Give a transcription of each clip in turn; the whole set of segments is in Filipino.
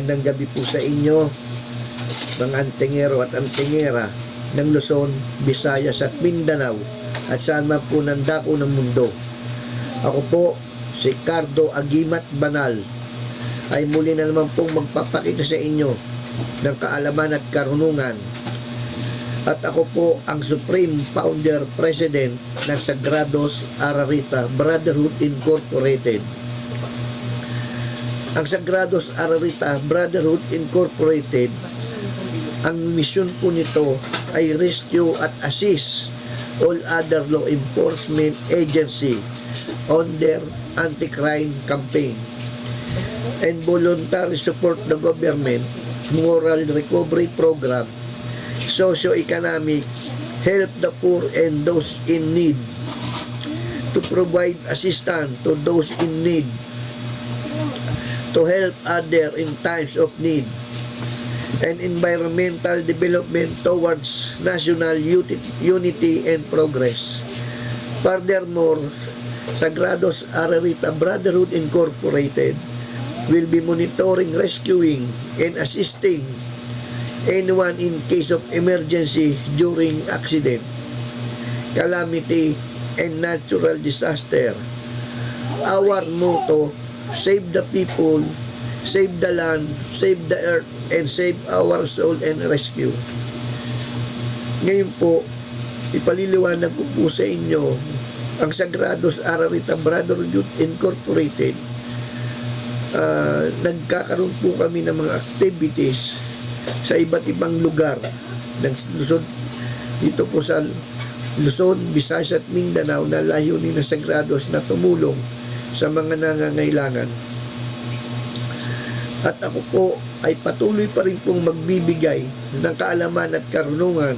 Magandang gabi po sa inyo, mga antingero at antingera ng Luzon, Visayas at Mindanao at saan man po nandako ng mundo. Ako po, si Cardo Agimat Banal, ay muli na naman pong magpapakita sa inyo ng kaalaman at karunungan. At ako po ang Supreme Founder President ng Sagrados Ararita Brotherhood Incorporated. Ang Sagrados Ararita Brotherhood Incorporated, ang misyon po nito ay rescue at assist all other law enforcement agency on their anti-crime campaign and voluntary support the government, moral recovery program, socio-economic, help the poor and those in need, to provide assistance to those in need, to help others in times of need, and environmental development towards national unity and progress. Furthermore, Sagrados Ararita Brotherhood Incorporated will be monitoring, rescuing, and assisting anyone in case of emergency during accident, calamity, and natural disaster. Our motto, save the people, save the land, save the earth, and save our soul and rescue. Ngayon po, ipaliliwanag ko po sa inyo ang Sagrados Ararita Brotherhood Incorporated. Nagkakaroon po kami ng mga activities sa iba't ibang lugar ng Luzon, dito po sa Luzon, Visayas at Mindanao, na layunin ng Sagrados na tumulong sa mga nangangailangan. At ako po ay patuloy pa rin pong magbibigay ng kaalaman at karunungan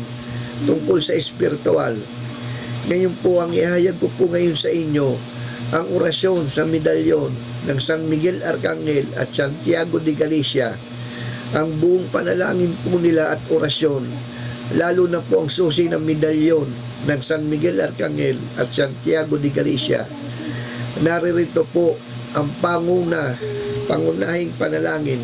tungkol sa espiritual. Ngayon po, ang ihayag ko po ngayon sa inyo ang orasyon sa medalyon ng San Miguel Arcangel at Santiago de Galicia. Ang buong panalangin po nila at orasyon, lalo na po ang susi ng medalyon ng San Miguel Arcangel at Santiago de Galicia. Naririto po ang pangunahing panalangin